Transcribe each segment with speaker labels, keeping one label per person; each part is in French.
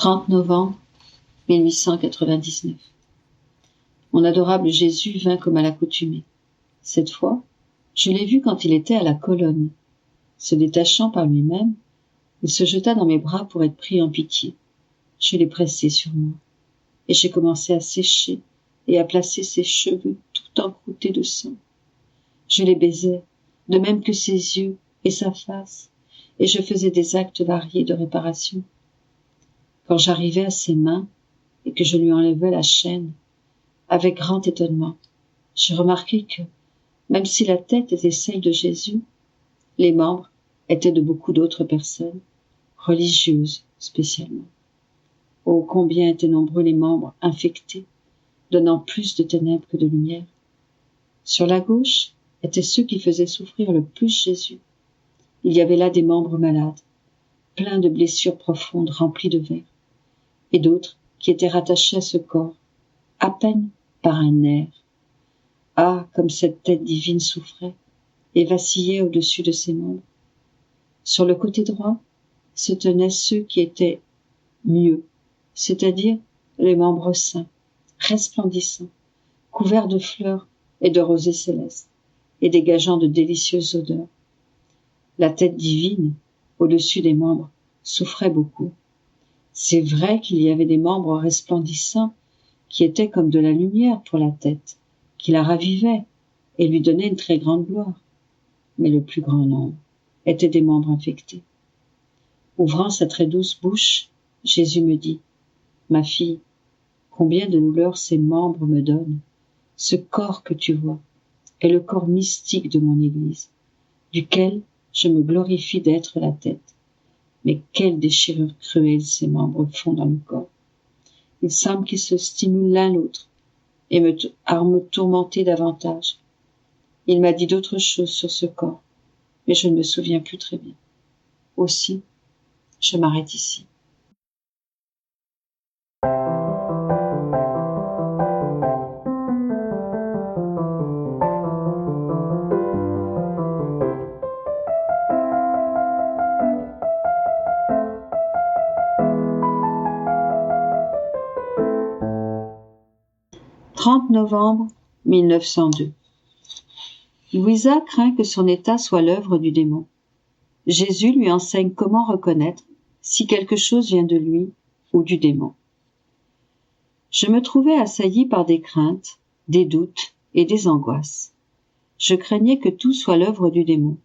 Speaker 1: 30 novembre 1899. Mon adorable Jésus vint comme à l'accoutumée. Cette fois, je l'ai vu quand il était à la colonne. Se détachant par lui-même, il se jeta dans mes bras pour être pris en pitié. Je l'ai pressé sur moi, et j'ai commencé à sécher et à placer ses cheveux tout encroûtés de sang. Je les baisais, de même que ses yeux et sa face, et je faisais des actes variés de réparation. Quand j'arrivais à ses mains et que je lui enlevais la chaîne, avec grand étonnement, j'ai remarqué que, même si la tête était celle de Jésus, les membres étaient de beaucoup d'autres personnes, religieuses spécialement. Oh, combien étaient nombreux les membres infectés, donnant plus de ténèbres que de lumière. Sur la gauche étaient ceux qui faisaient souffrir le plus Jésus. Il y avait là des membres malades, pleins de blessures profondes remplies de vers, et d'autres qui étaient rattachés à ce corps, à peine par un nerf. Ah, comme cette tête divine souffrait et vacillait au-dessus de ses membres. Sur le côté droit se tenaient ceux qui étaient mieux, c'est-à-dire les membres saints, resplendissants, couverts de fleurs et de rosées célestes, et dégageant de délicieuses odeurs. La tête divine, au-dessus des membres, souffrait beaucoup. C'est vrai qu'il y avait des membres resplendissants qui étaient comme de la lumière pour la tête, qui la ravivaient et lui donnaient une très grande gloire. Mais le plus grand nombre étaient des membres infectés. Ouvrant sa très douce bouche, Jésus me dit : « Ma fille, combien de douleurs ces membres me donnent. Ce corps que tu vois est le corps mystique de mon Église, duquel je me glorifie d'être la tête. Mais quelle déchirure cruelle ces membres font dans le corps. Il semble qu'ils se stimulent l'un l'autre et à me tourmenter davantage. Il m'a dit d'autres choses sur ce corps, mais je ne me souviens plus très bien. Aussi, je m'arrête ici. « 30 novembre 1902. Louisa craint que son état soit l'œuvre du démon. Jésus lui enseigne comment reconnaître si quelque chose vient de lui ou du démon. Je me trouvais assailli par des craintes, des doutes et des angoisses. Je craignais que tout soit l'œuvre du démon.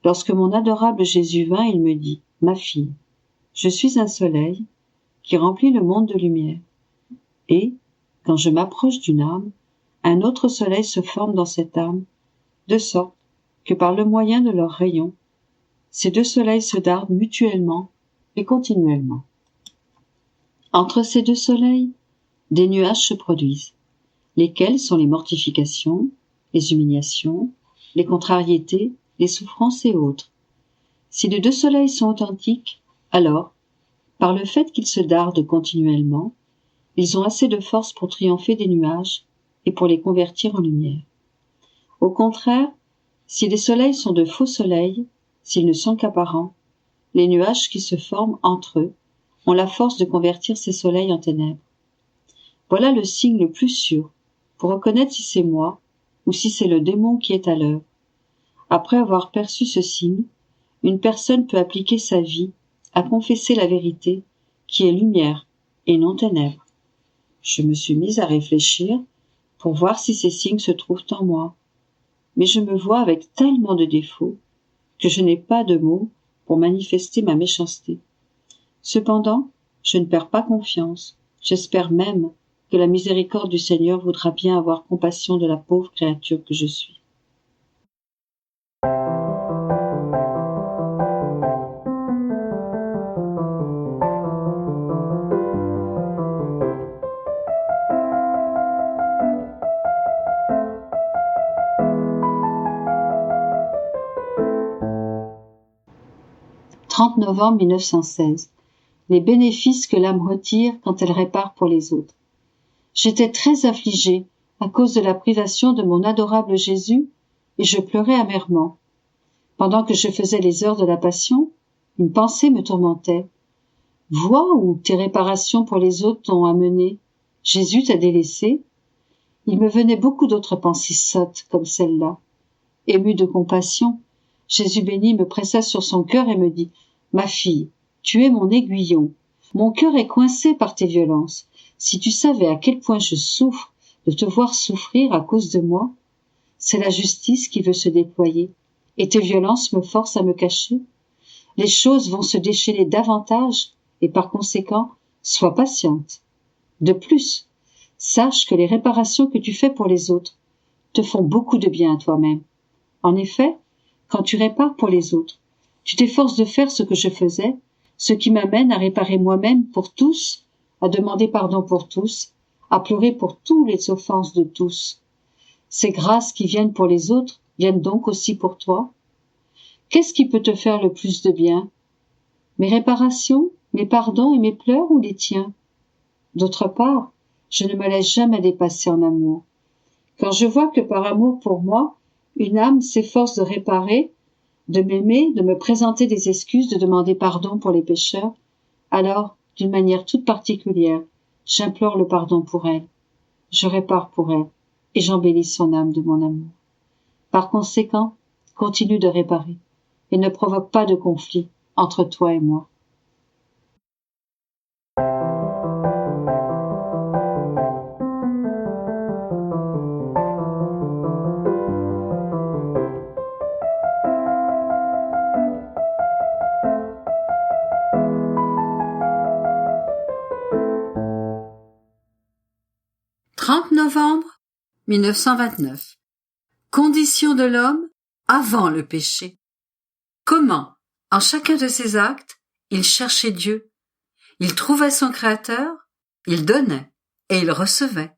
Speaker 1: Lorsque mon adorable Jésus vint, il me dit : « Ma fille, je suis un soleil qui remplit le monde de lumière. Et, quand je m'approche d'une âme, un autre soleil se forme dans cette âme, de sorte que par le moyen de leurs rayons, ces deux soleils se dardent mutuellement et continuellement. Entre ces deux soleils, des nuages se produisent, lesquels sont les mortifications, les humiliations, les contrariétés, les souffrances et autres. Si les deux soleils sont authentiques, alors, par le fait qu'ils se dardent continuellement, ils ont assez de force pour triompher des nuages et pour les convertir en lumière. Au contraire, si les soleils sont de faux soleils, s'ils ne sont qu'apparents, les nuages qui se forment entre eux ont la force de convertir ces soleils en ténèbres. Voilà le signe le plus sûr pour reconnaître si c'est moi ou si c'est le démon qui est à l'œuvre. Après avoir perçu ce signe, une personne peut appliquer sa vie à confesser la vérité qui est lumière et non ténèbres. Je me suis mise à réfléchir pour voir si ces signes se trouvent en moi, mais je me vois avec tellement de défauts que je n'ai pas de mots pour manifester ma méchanceté. Cependant, je ne perds pas confiance. J'espère même que la miséricorde du Seigneur voudra bien avoir compassion de la pauvre créature que je suis. « 30 novembre 1916. Les bénéfices que l'âme retire quand elle répare pour les autres. J'étais très affligée à cause de la privation de mon adorable Jésus et je pleurais amèrement. Pendant que je faisais les heures de la Passion, une pensée me tourmentait. voie où tes réparations pour les autres t'ont amené, Jésus t'a délaissé. Il me venait beaucoup d'autres pensées sottes comme celle-là. Ému de compassion, Jésus béni me pressa sur son cœur et me dit « Ma fille, tu es mon aiguillon. Mon cœur est coincé par tes violences. Si tu savais à quel point je souffre de te voir souffrir à cause de moi, c'est la justice qui veut se déployer, et tes violences me forcent à me cacher. Les choses vont se déchaîner davantage, et par conséquent, sois patiente. De plus, sache que les réparations que tu fais pour les autres te font beaucoup de bien à toi-même. En effet, quand tu répares pour les autres, tu t'efforces de faire ce que je faisais, ce qui m'amène à réparer moi-même pour tous, à demander pardon pour tous, à pleurer pour toutes les offenses de tous. Ces grâces qui viennent pour les autres viennent donc aussi pour toi. Qu'est-ce qui peut te faire le plus de bien? Mes réparations, mes pardons et mes pleurs ou les tiens? D'autre part, je ne me laisse jamais dépasser en amour. Quand je vois que par amour pour moi, une âme s'efforce de réparer, de m'aimer, de me présenter des excuses, de demander pardon pour les pécheurs, alors, d'une manière toute particulière, j'implore le pardon pour elle. Je répare pour elle, et j'embellis son âme de mon amour. Par conséquent, continue de réparer, et ne provoque pas de conflit entre toi et moi.
Speaker 2: « 30 novembre 1929. Condition de l'homme avant le péché. Comment, en chacun de ses actes, il cherchait Dieu. Il trouvait son Créateur, il donnait et il recevait.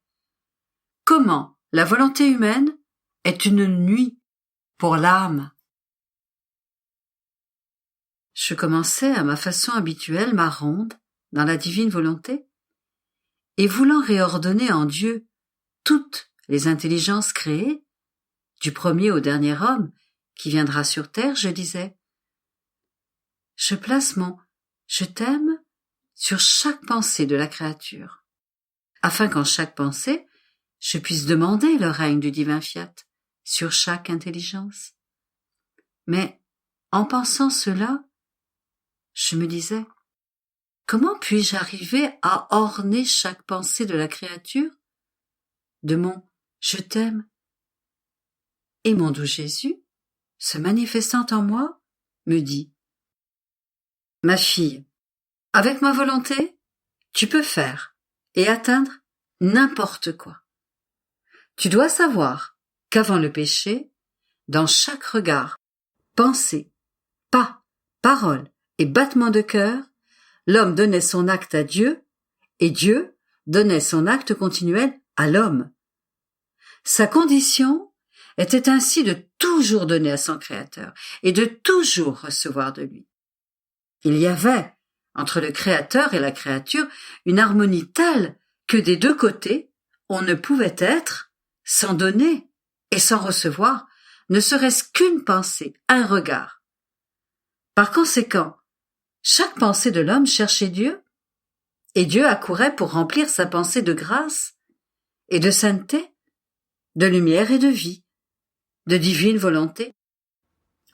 Speaker 2: Comment la volonté humaine est une nuit pour l'âme. Je commençais à ma façon habituelle ma ronde dans la divine volonté, et voulant réordonner en Dieu toutes les intelligences créées, du premier au dernier homme qui viendra sur terre, je disais: je place mon « je t'aime » sur chaque pensée de la créature, afin qu'en chaque pensée, je puisse demander le règne du divin fiat sur chaque intelligence. Mais en pensant cela, je me disais: comment puis-je arriver à orner chaque pensée de la créature de mon « je t'aime » et mon doux Jésus, se manifestant en moi, me dit: ma fille, avec ma volonté, tu peux faire et atteindre n'importe quoi. Tu dois savoir qu'avant le péché, dans chaque regard, pensée, pas, parole et battement de cœur, l'homme donnait son acte à Dieu et Dieu donnait son acte continuel à l'homme. Sa condition était ainsi de toujours donner à son Créateur et de toujours recevoir de lui. Il y avait, entre le Créateur et la créature, une harmonie telle que des deux côtés, on ne pouvait être sans donner et sans recevoir, ne serait-ce qu'une pensée, un regard. Par conséquent, chaque pensée de l'homme cherchait Dieu, et Dieu accourait pour remplir sa pensée de grâce et de sainteté, de lumière et de vie, de divine volonté.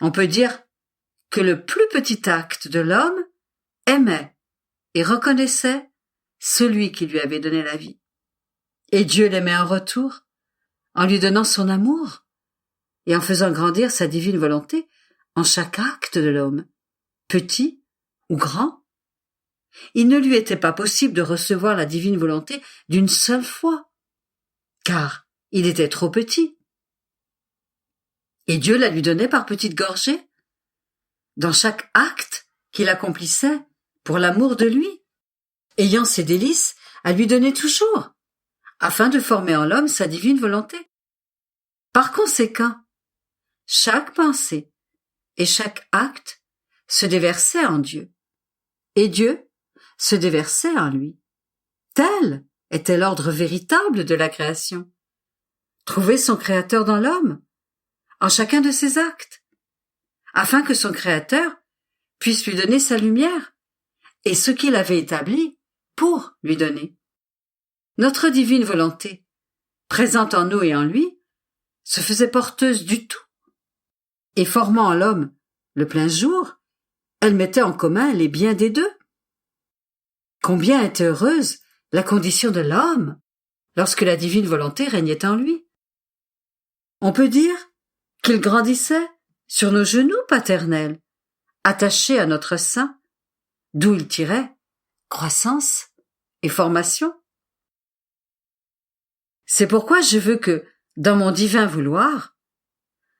Speaker 2: On peut dire que le plus petit acte de l'homme aimait et reconnaissait celui qui lui avait donné la vie. Et Dieu l'aimait en retour, en lui donnant son amour et en faisant grandir sa divine volonté en chaque acte de l'homme, petit ou grand. Il ne lui était pas possible de recevoir la divine volonté d'une seule fois, car il était trop petit. Et Dieu la lui donnait par petites gorgées, dans chaque acte qu'il accomplissait pour l'amour de lui, ayant ses délices à lui donner toujours, afin de former en l'homme sa divine volonté. Par conséquent, chaque pensée et chaque acte se déversait en Dieu, et Dieu se déversait en lui. Tel était l'ordre véritable de la création. Trouver son Créateur dans l'homme, en chacun de ses actes, afin que son Créateur puisse lui donner sa lumière et ce qu'il avait établi pour lui donner. Notre divine volonté, présente en nous et en lui, se faisait porteuse du tout. Et formant en l'homme le plein jour, elle mettait en commun les biens des deux. Combien était heureuse la condition de l'homme lorsque la divine volonté régnait en lui. On peut dire qu'il grandissait sur nos genoux paternels, attaché à notre sein, d'où il tirait croissance et formation. C'est pourquoi je veux que, dans mon divin vouloir,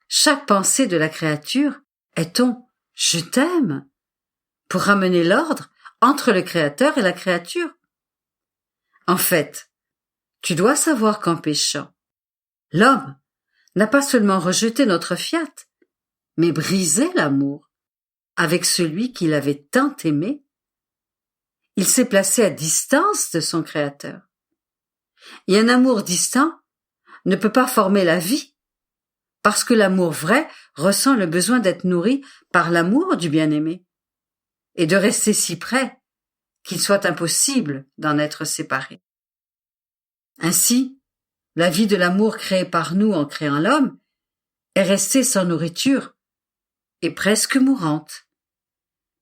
Speaker 2: chaque pensée de la créature ait ton « je t'aime » pour ramener l'ordre entre le Créateur et la créature. En fait, tu dois savoir qu'en péchant, l'homme n'a pas seulement rejeté notre fiat, mais brisé l'amour avec celui qui l'avait tant aimé. Il s'est placé à distance de son Créateur. Et un amour distant ne peut pas former la vie, parce que l'amour vrai ressent le besoin d'être nourri par l'amour du bien-aimé, et de rester si près qu'il soit impossible d'en être séparé. Ainsi, la vie de l'amour créé par nous en créant l'homme est restée sans nourriture et presque mourante.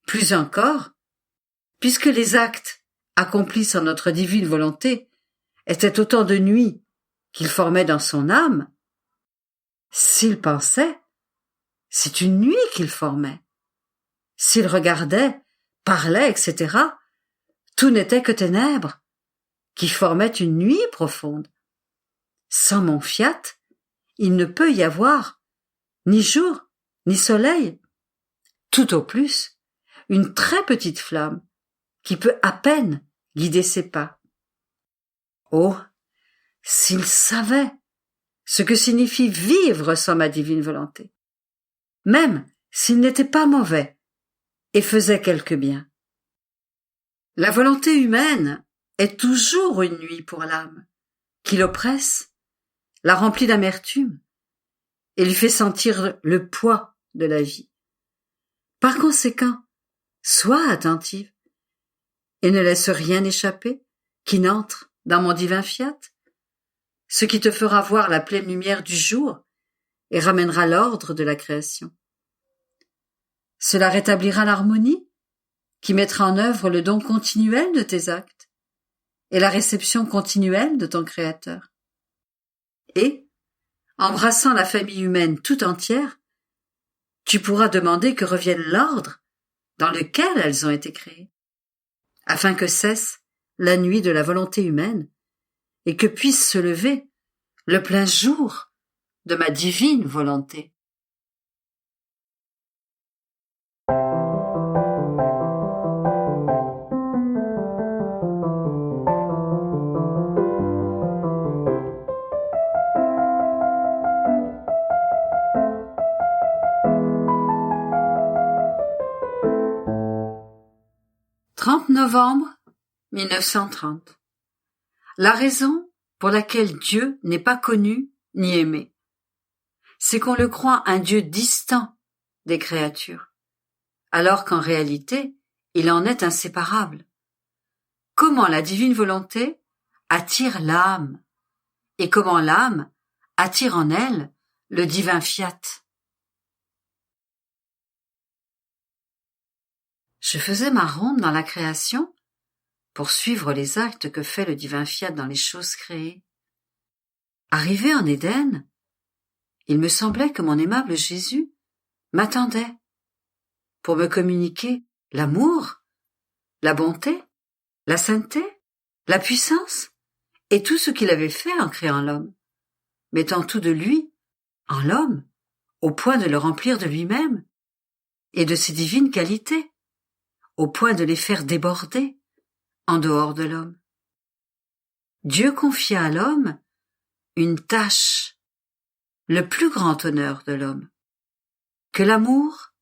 Speaker 2: Plus encore, puisque les actes accomplis sans notre divine volonté étaient autant de nuits qu'il formait dans son âme, s'il pensait, c'est une nuit qu'il formait. S'il regardait, parlait, etc., tout n'était que ténèbres, qui formaient une nuit profonde. Sans mon fiat, il ne peut y avoir ni jour, ni soleil, tout au plus une très petite flamme qui peut à peine guider ses pas. Oh, s'il savait ce que signifie vivre sans ma divine volonté, même s'il n'était pas mauvais et faisait quelque bien. La volonté humaine est toujours une nuit pour l'âme, qui l'oppresse, la remplit d'amertume et lui fait sentir le poids de la vie. Par conséquent, sois attentive et ne laisse rien échapper qui n'entre dans mon divin fiat, ce qui te fera voir la pleine lumière du jour et ramènera l'ordre de la création. Cela rétablira l'harmonie qui mettra en œuvre le don continuel de tes actes et la réception continuelle de ton Créateur. Et, embrassant la famille humaine tout entière, tu pourras demander que revienne l'ordre dans lequel elles ont été créées, afin que cesse la nuit de la volonté humaine et que puisse se lever le plein jour de ma divine volonté. « 30 novembre 1930. La raison pour laquelle Dieu n'est pas connu ni aimé, c'est qu'on le croit un Dieu distant des créatures, alors qu'en réalité, il en est inséparable. Comment la divine volonté attire l'âme, et comment l'âme attire en elle le divin fiat. Je faisais ma ronde dans la création pour suivre les actes que fait le divin fiat dans les choses créées. Arrivé en Éden, il me semblait que mon aimable Jésus m'attendait pour me communiquer l'amour, la bonté, la sainteté, la puissance et tout ce qu'il avait fait en créant l'homme, mettant tout de lui en l'homme au point de le remplir de lui-même et de ses divines qualités, au point de les faire déborder en dehors de l'homme. Dieu confia à l'homme une tâche, le plus grand honneur de l'homme, que l'amour,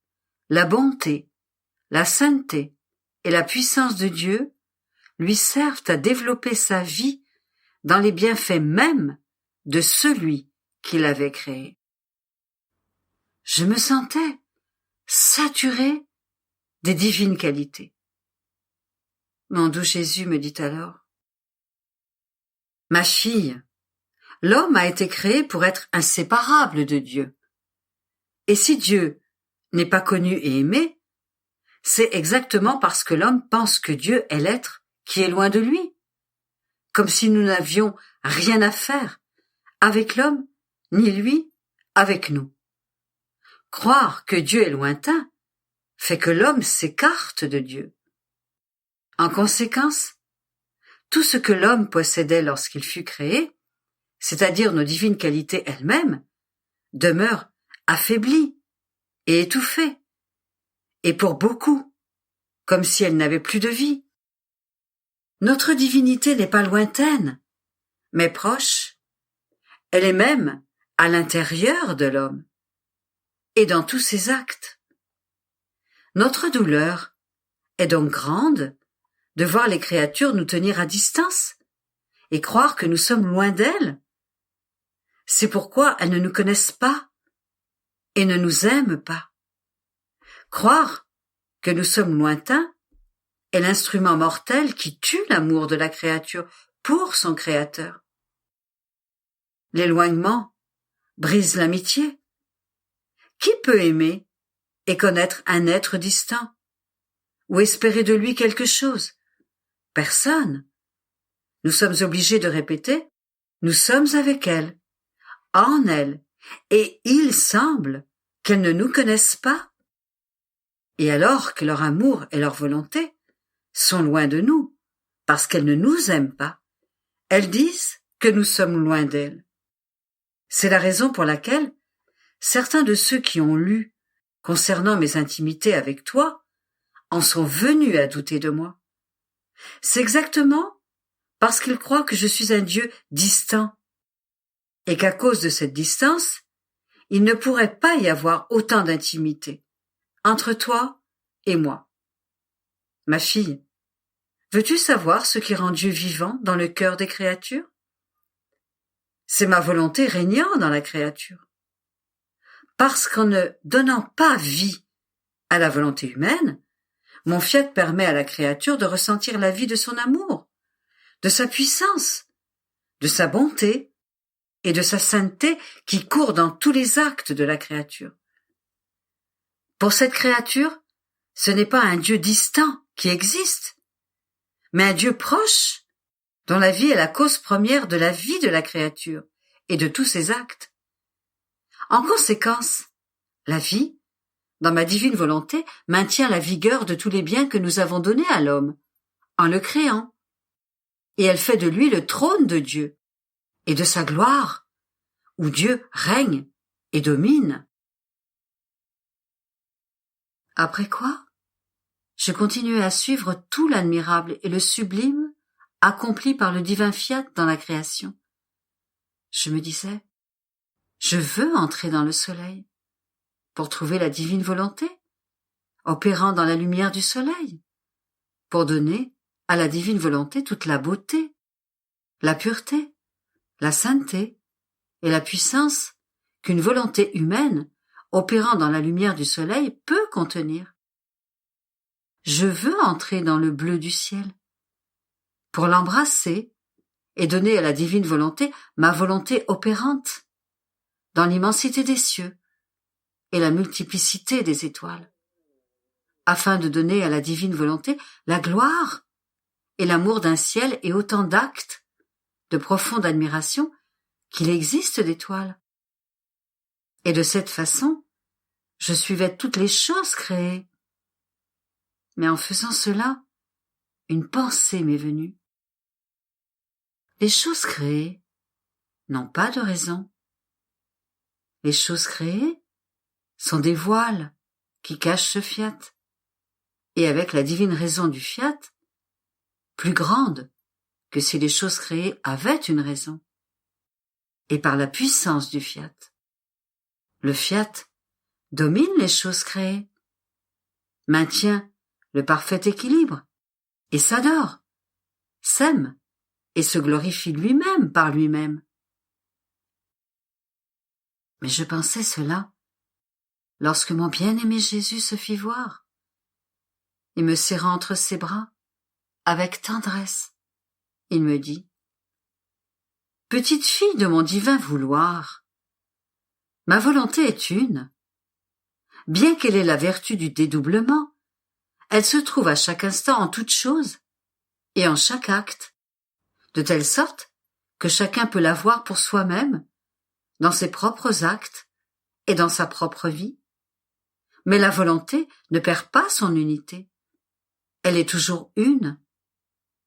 Speaker 2: la bonté, la sainteté et la puissance de Dieu lui servent à développer sa vie dans les bienfaits mêmes de celui qui l'avait créé. Je me sentais saturé des divines qualités. Mon doux Jésus me dit alors: Ma fille, l'homme a été créé pour être inséparable de Dieu. Et si Dieu n'est pas connu et aimé, c'est exactement parce que l'homme pense que Dieu est l'être qui est loin de lui, comme si nous n'avions rien à faire avec l'homme, ni lui avec nous. Croire que Dieu est lointain fait que l'homme s'écarte de Dieu. En conséquence, tout ce que l'homme possédait lorsqu'il fut créé, c'est-à-dire nos divines qualités elles-mêmes, demeure affaibli et étouffé, et pour beaucoup, comme si elle n'avait plus de vie. Notre divinité n'est pas lointaine, mais proche. Elle est même à l'intérieur de l'homme, et dans tous ses actes. Notre douleur est donc grande de voir les créatures nous tenir à distance et croire que nous sommes loin d'elles. C'est pourquoi elles ne nous connaissent pas et ne nous aiment pas. Croire que nous sommes lointains est l'instrument mortel qui tue l'amour de la créature pour son créateur. L'éloignement brise l'amitié. Qui peut aimer et connaître un être distant ou espérer de lui quelque chose? Personne. Nous sommes obligés de répéter: nous sommes avec elle, en elle, et il semble qu'elles ne nous connaissent pas. Et alors que leur amour et leur volonté sont loin de nous, parce qu'elles ne nous aiment pas, elles disent que nous sommes loin d'elles. C'est la raison pour laquelle certains de ceux qui ont lu concernant mes intimités avec toi en sont venus à douter de moi. C'est exactement parce qu'ils croient que je suis un Dieu distant et qu'à cause de cette distance, il ne pourrait pas y avoir autant d'intimité entre toi et moi. Ma fille, veux-tu savoir ce qui rend Dieu vivant dans le cœur des créatures? C'est ma volonté régnant dans la créature. Parce qu'en ne donnant pas vie à la volonté humaine, mon fiat permet à la créature de ressentir la vie de son amour, de sa puissance, de sa bonté et de sa sainteté qui court dans tous les actes de la créature. Pour cette créature, ce n'est pas un Dieu distant qui existe, mais un Dieu proche, dont la vie est la cause première de la vie de la créature et de tous ses actes. En conséquence, la vie, dans ma divine volonté, maintient la vigueur de tous les biens que nous avons donnés à l'homme, en le créant, et elle fait de lui le trône de Dieu et de sa gloire, où Dieu règne et domine. Après quoi, je continuais à suivre tout l'admirable et le sublime accompli par le divin fiat dans la création. Je me disais: je veux entrer dans le soleil pour trouver la divine volonté, opérant dans la lumière du soleil, pour donner à la divine volonté toute la beauté, la pureté, la sainteté et la puissance qu'une volonté humaine, opérant dans la lumière du soleil, peut contenir. Je veux entrer dans le bleu du ciel, pour l'embrasser et donner à la divine volonté ma volonté opérante, dans l'immensité des cieux et la multiplicité des étoiles, afin de donner à la divine volonté la gloire et l'amour d'un ciel et autant d'actes de profonde admiration qu'il existe d'étoiles. Et de cette façon, je suivais toutes les choses créées. Mais en faisant cela, une pensée m'est venue. Les choses créées n'ont pas de raison. Les choses créées sont des voiles qui cachent ce fiat, et avec la divine raison du fiat, plus grande que si les choses créées avaient une raison, et par la puissance du fiat. Le fiat domine les choses créées, maintient le parfait équilibre, et s'adore, s'aime, et se glorifie lui-même par lui-même. Mais je pensais cela lorsque mon bien-aimé Jésus se fit voir, et me serrant entre ses bras, avec tendresse. Il me dit: petite fille de mon divin vouloir, ma volonté est une. Bien qu'elle ait la vertu du dédoublement, elle se trouve à chaque instant en toute chose et en chaque acte, de telle sorte que chacun peut la voir pour soi-même, dans ses propres actes et dans sa propre vie. Mais la volonté ne perd pas son unité. Elle est toujours une,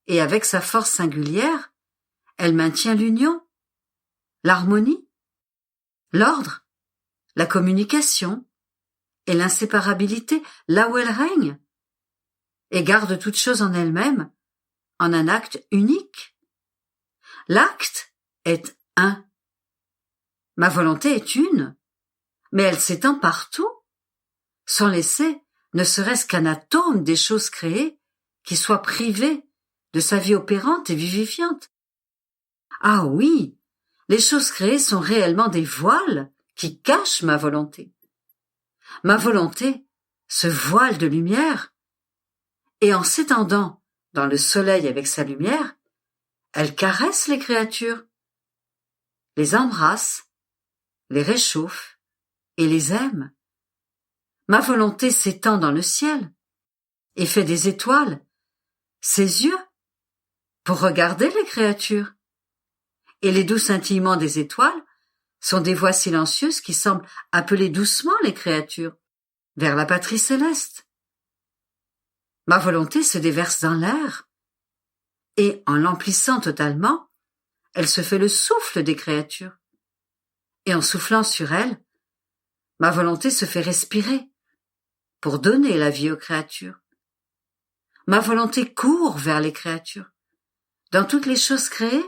Speaker 2: et avec sa force singulière, elle maintient l'union, l'harmonie, l'ordre, la communication et l'inséparabilité là où elle règne, et garde toute chose en elle-même, en un acte unique. L'acte est un. Ma volonté est une, mais elle s'étend partout, sans laisser ne serait-ce qu'un atome des choses créées qui soit privé de sa vie opérante et vivifiante. Ah oui, les choses créées sont réellement des voiles qui cachent ma volonté. Ma volonté se voile de lumière, et en s'étendant dans le soleil avec sa lumière, elle caresse les créatures, les embrasse, les réchauffe et les aime. Ma volonté s'étend dans le ciel et fait des étoiles ses yeux pour regarder les créatures. Et les doux scintillements des étoiles sont des voix silencieuses qui semblent appeler doucement les créatures vers la patrie céleste. Ma volonté se déverse dans l'air, et en l'emplissant totalement, elle se fait le souffle des créatures. Et en soufflant sur elle, ma volonté se fait respirer pour donner la vie aux créatures. Ma volonté court vers les créatures, dans toutes les choses créées,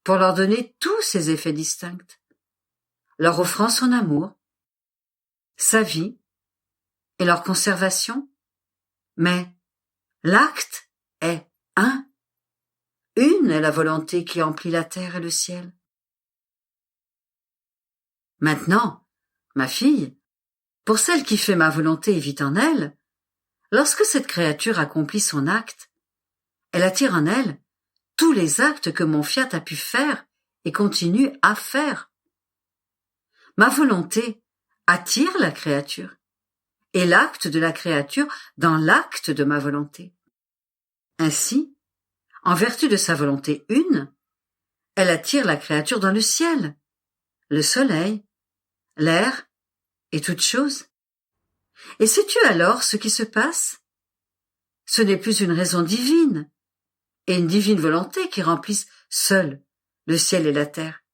Speaker 2: pour leur donner tous ces effets distincts, leur offrant son amour, sa vie et leur conservation. Mais l'acte est un. Une est la volonté qui emplit la terre et le ciel. Maintenant, ma fille, pour celle qui fait ma volonté et vit en elle, lorsque cette créature accomplit son acte, elle attire en elle tous les actes que mon fiat a pu faire et continue à faire. Ma volonté attire la créature, et l'acte de la créature dans l'acte de ma volonté. Ainsi, en vertu de sa volonté une, elle attire la créature dans le ciel, le soleil, l'air et toutes choses. Et sais-tu alors ce qui se passe? Ce n'est plus une raison divine et une divine volonté qui remplissent seuls le ciel et la terre,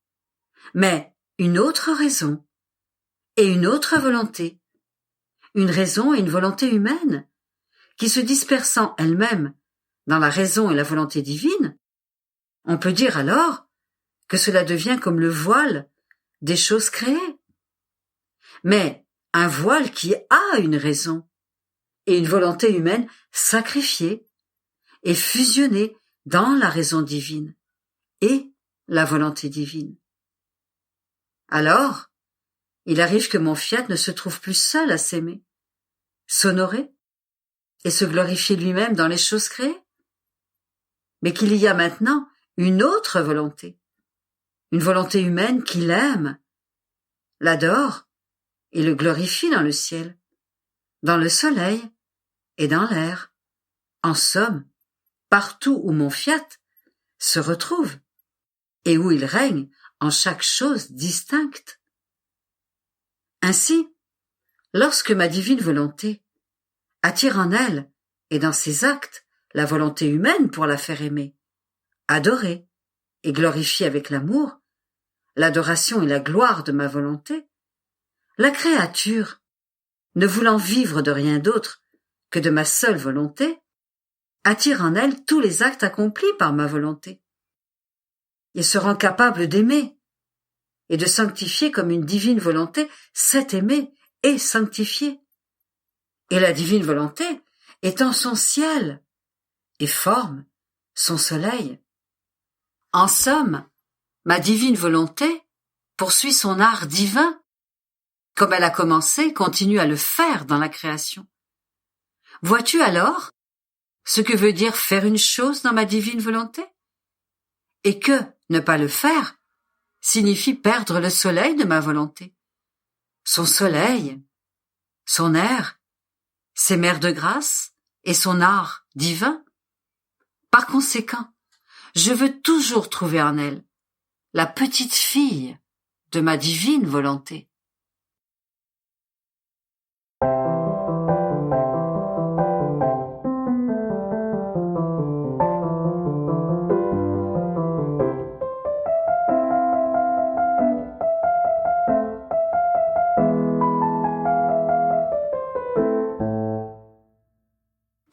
Speaker 2: mais une autre raison et une autre volonté, une raison et une volonté humaine, qui se dispersant elles-mêmes dans la raison et la volonté divine, on peut dire alors que cela devient comme le voile des choses créées. Mais un voile qui a une raison et une volonté humaine sacrifiée et fusionnée dans la raison divine et la volonté divine. Alors, il arrive que mon fiat ne se trouve plus seul à s'aimer, s'honorer et se glorifier lui-même dans les choses créées, mais qu'il y a maintenant une autre volonté, une volonté humaine qui l'aime, l'adore et le glorifie dans le ciel, dans le soleil et dans l'air, en somme, partout où mon fiat se retrouve et où il règne en chaque chose distincte. Ainsi, lorsque ma divine volonté attire en elle et dans ses actes la volonté humaine pour la faire aimer, adorer et glorifier avec l'amour, l'adoration et la gloire de ma volonté, la créature, ne voulant vivre de rien d'autre que de ma seule volonté, attire en elle tous les actes accomplis par ma volonté, et se rend capable d'aimer et de sanctifier comme une divine volonté sait aimer et sanctifier. Et la divine volonté étend son ciel et forme son soleil. En somme, ma divine volonté poursuit son art divin. Comme elle a commencé, continue à le faire dans la création. Vois-tu alors ce que veut dire faire une chose dans ma divine volonté? Et que ne pas le faire signifie perdre le soleil de ma volonté, son soleil, son air, ses mers de grâce et son art divin. Par conséquent, je veux toujours trouver en elle la petite fille de ma divine volonté. «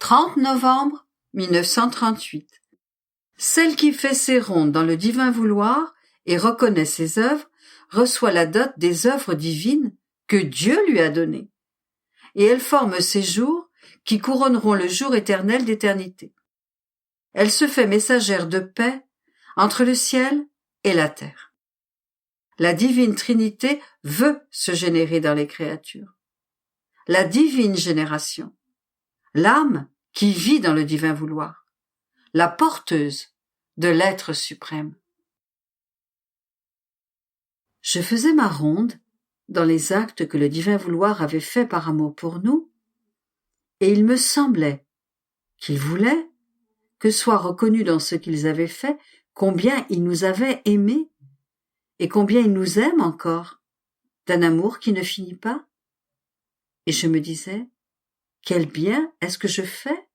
Speaker 2: 30 novembre 1938. Celle qui fait ses rondes dans le divin vouloir et reconnaît ses œuvres reçoit la dot des œuvres divines que Dieu lui a données, et elle forme ses jours qui couronneront le jour éternel d'éternité. Elle se fait messagère de paix entre le ciel et la terre. La divine Trinité veut se générer dans les créatures. La divine génération, l'âme qui vit dans le divin vouloir, la porteuse de l'être suprême. Je faisais ma ronde dans les actes que le divin vouloir avait faits par amour pour nous, et il me semblait qu'il voulait que soit reconnu dans ce qu'ils avaient fait combien il nous avait aimés et combien il nous aime encore, d'un amour qui ne finit pas. Et je me disais, quel bien est-ce que je fais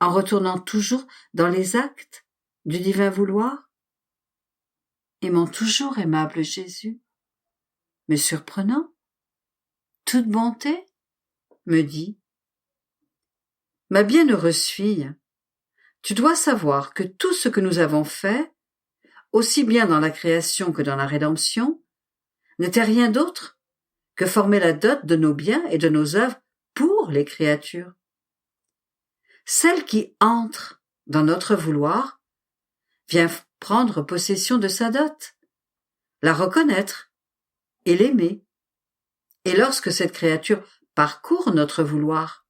Speaker 2: en retournant toujours dans les actes du divin vouloir? Et mon toujours aimable Jésus, me surprenant, toute bonté, me dit, ma bienheureuse fille, tu dois savoir que tout ce que nous avons fait, aussi bien dans la création que dans la rédemption, n'était rien d'autre que former la dot de nos biens et de nos œuvres pour les créatures. Celle qui entre dans notre vouloir vient prendre possession de sa dot, la reconnaître et l'aimer. Et lorsque cette créature parcourt notre vouloir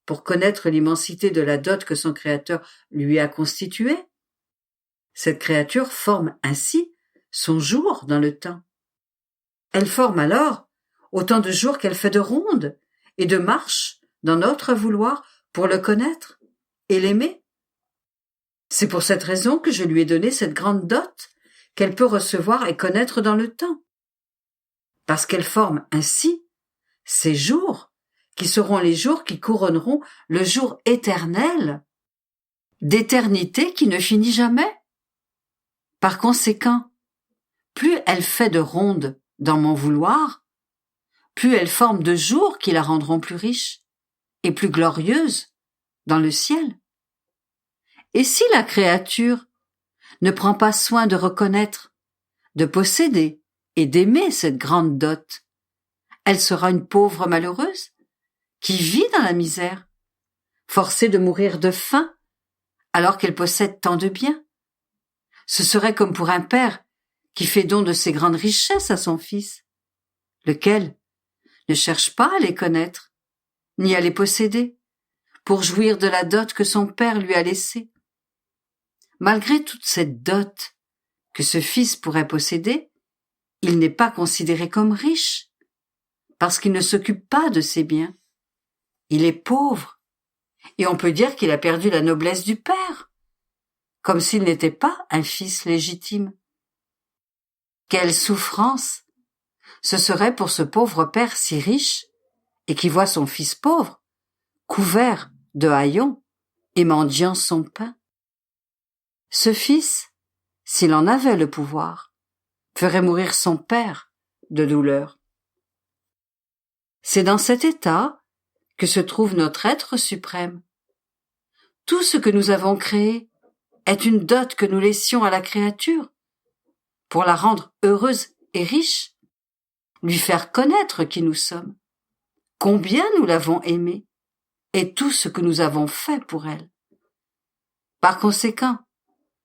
Speaker 2: pour connaître l'immensité de la dot que son Créateur lui a constituée, cette créature forme ainsi son jour dans le temps. Elle forme alors autant de jours qu'elle fait de rondes et de marches dans notre vouloir pour le connaître et l'aimer. C'est pour cette raison que je lui ai donné cette grande dot qu'elle peut recevoir et connaître dans le temps. Parce qu'elle forme ainsi ces jours qui seront les jours qui couronneront le jour éternel, d'éternité qui ne finit jamais. Par conséquent, plus elle fait de rondes dans mon vouloir, plus elle forme de jours qui la rendront plus riche et plus glorieuse dans le ciel. Et si la créature ne prend pas soin de reconnaître, de posséder et d'aimer cette grande dot, elle sera une pauvre malheureuse qui vit dans la misère, forcée de mourir de faim alors qu'elle possède tant de biens. Ce serait comme pour un père qui fait don de ses grandes richesses à son fils, lequel ne cherche pas à les connaître, ni à les posséder, pour jouir de la dot que son père lui a laissée. Malgré toute cette dot que ce fils pourrait posséder, il n'est pas considéré comme riche, parce qu'il ne s'occupe pas de ses biens. Il est pauvre, et on peut dire qu'il a perdu la noblesse du père, comme s'il n'était pas un fils légitime. Quelle souffrance ce serait pour ce pauvre père si riche, et qui voit son fils pauvre, couvert de haillons et mendiant son pain. Ce fils, s'il en avait le pouvoir, ferait mourir son père de douleur. C'est dans cet état que se trouve notre être suprême. Tout ce que nous avons créé est une dot que nous laissions à la créature, pour la rendre heureuse et riche, lui faire connaître qui nous sommes, combien nous l'avons aimée, et tout ce que nous avons fait pour elle. Par conséquent,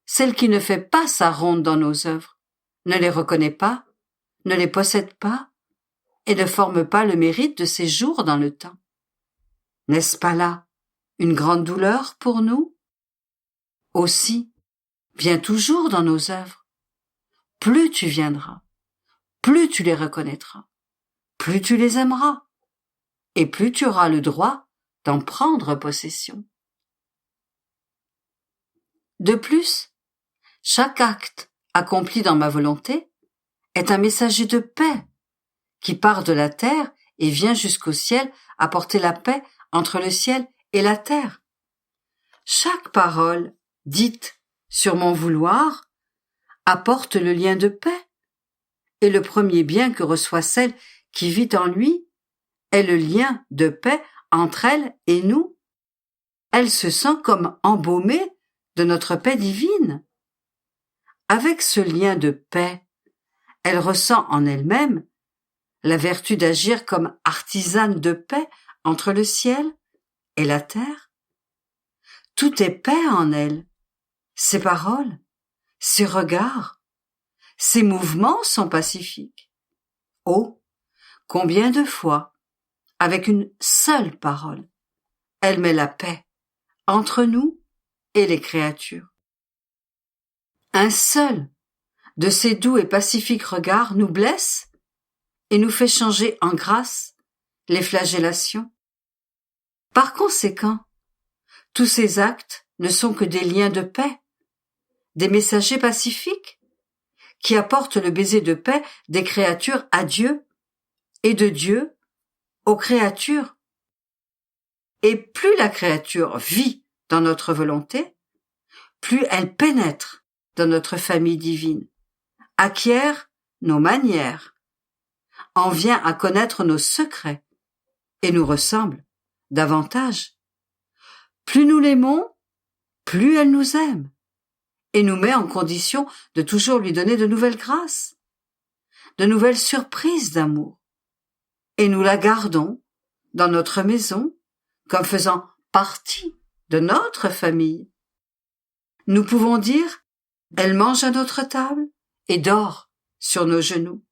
Speaker 2: celle qui ne fait pas sa ronde dans nos œuvres, ne les reconnaît pas, ne les possède pas, et ne forme pas le mérite de ses jours dans le temps. N'est-ce pas là une grande douleur pour nous? Aussi, viens toujours dans nos œuvres. Plus tu viendras, plus tu les reconnaîtras, plus tu les aimeras, et plus tu auras le droit d'en prendre possession. De plus, chaque acte accompli dans ma volonté est un messager de paix qui part de la terre et vient jusqu'au ciel apporter la paix entre le ciel et la terre. Chaque parole dite sur mon vouloir apporte le lien de paix, et le premier bien que reçoit celle qui vit en lui est le lien de paix entre elle et nous. Elle se sent comme embaumée de notre paix divine. Avec ce lien de paix, elle ressent en elle-même la vertu d'agir comme artisane de paix entre le ciel et la terre. Tout est paix en elle. Ses paroles, ses regards, ses mouvements sont pacifiques. Oh, combien de fois, avec une seule parole, elle met la paix entre nous et les créatures. Un seul de ces doux et pacifiques regards nous blesse et nous fait changer en grâce les flagellations. Par conséquent, tous ces actes ne sont que des liens de paix, des messagers pacifiques qui apportent le baiser de paix des créatures à Dieu et de Dieu aux créatures. Et plus la créature vit dans notre volonté, plus elle pénètre dans notre famille divine, acquiert nos manières, en vient à connaître nos secrets et nous ressemble davantage. Plus nous l'aimons, plus elle nous aime et nous met en condition de toujours lui donner de nouvelles grâces, de nouvelles surprises d'amour. Et nous la gardons dans notre maison comme faisant partie de notre famille. Nous pouvons dire, elle mange à notre table et dort sur nos genoux.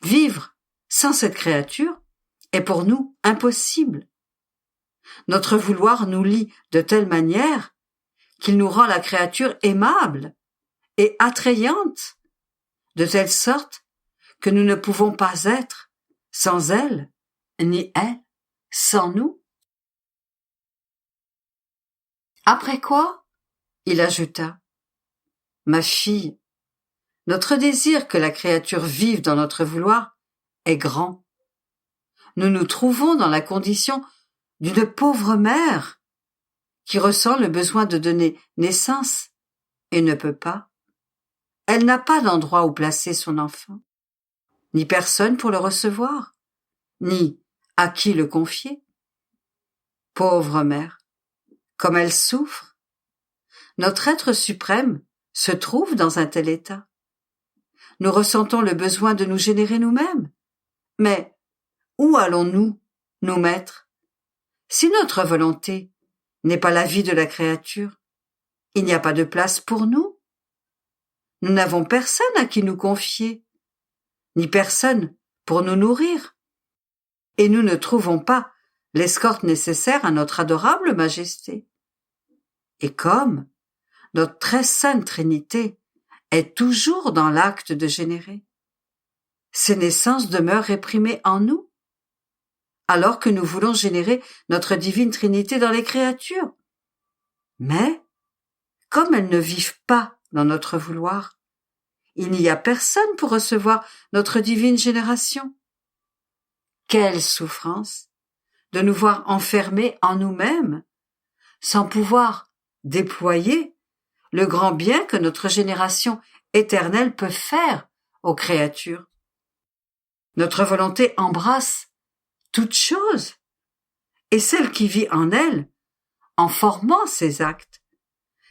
Speaker 2: Vivre sans cette créature est pour nous impossible. Notre vouloir nous lie de telle manière qu'il nous rend la créature aimable et attrayante, de telle sorte que nous ne pouvons pas être sans elle, ni elle sans nous. Après quoi, il ajouta, « Ma fille, notre désir que la créature vive dans notre vouloir est grand. Nous nous trouvons dans la condition d'une pauvre mère qui ressent le besoin de donner naissance et ne peut pas. Elle n'a pas d'endroit où placer son enfant, ni personne pour le recevoir, ni à qui le confier. Pauvre mère, comme elle souffre. Notre être suprême se trouve dans un tel état. Nous ressentons le besoin de nous générer nous-mêmes. Mais où allons-nous nous mettre? Si notre volonté n'est pas la vie de la créature, il n'y a pas de place pour nous. Nous n'avons personne à qui nous confier, ni personne pour nous nourrir. Et nous ne trouvons pas l'escorte nécessaire à notre adorable majesté. Et comme notre très sainte Trinité est toujours dans l'acte de générer, ces naissances demeurent réprimées en nous, alors que nous voulons générer notre divine Trinité dans les créatures. Mais, comme elles ne vivent pas dans notre vouloir, il n'y a personne pour recevoir notre divine génération. Quelle souffrance de nous voir enfermés en nous-mêmes, sans pouvoir déployer le grand bien que notre génération éternelle peut faire aux créatures. Notre volonté embrasse toute chose, et celle qui vit en elle, en formant ses actes,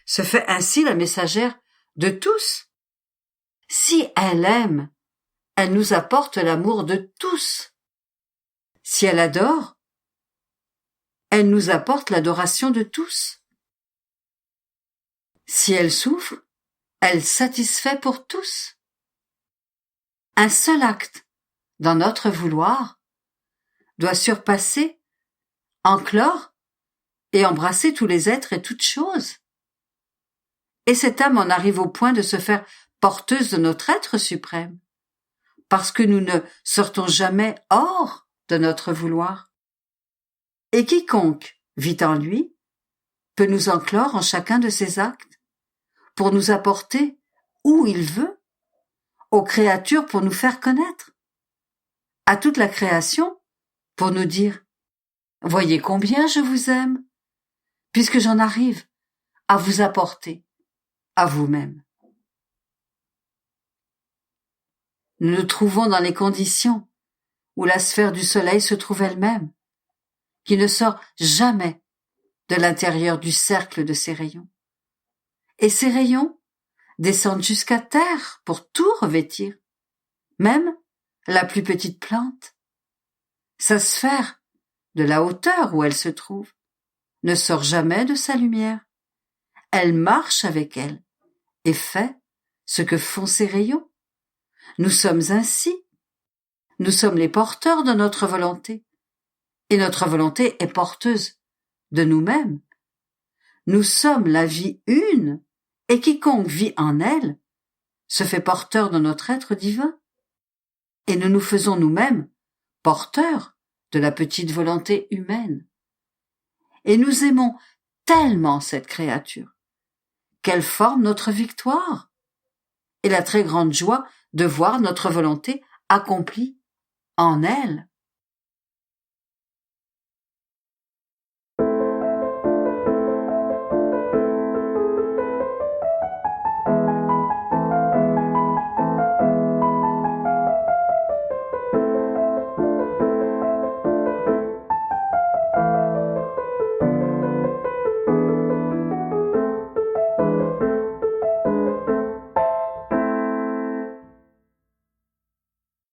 Speaker 2: se fait ainsi la messagère de tous. Si elle aime, elle nous apporte l'amour de tous. Si elle adore, elle nous apporte l'adoration de tous. Si elle souffre, elle satisfait pour tous. Un seul acte dans notre vouloir doit surpasser, enclore et embrasser tous les êtres et toutes choses. Et cette âme en arrive au point de se faire porteuse de notre être suprême, parce que nous ne sortons jamais hors de notre vouloir. Et quiconque vit en lui peut nous enclore en chacun de ses actes, pour nous apporter où il veut, aux créatures pour nous faire connaître, à toute la création pour nous dire « Voyez combien je vous aime, puisque j'en arrive à vous apporter à vous-même. » Nous nous trouvons dans les conditions où la sphère du soleil se trouve elle-même, qui ne sort jamais de l'intérieur du cercle de ses rayons. Et ces rayons descendent jusqu'à terre pour tout revêtir, même la plus petite plante. Sa sphère, de la hauteur où elle se trouve, ne sort jamais de sa lumière. Elle marche avec elle et fait ce que font ses rayons. Nous sommes ainsi. Nous sommes les porteurs de notre volonté, et notre volonté est porteuse de nous-mêmes. Nous sommes la vie une, et quiconque vit en elle se fait porteur de notre être divin. Et nous nous faisons nous-mêmes porteurs de la petite volonté humaine. Et nous aimons tellement cette créature qu'elle forme notre victoire et la très grande joie de voir notre volonté accomplie en elle.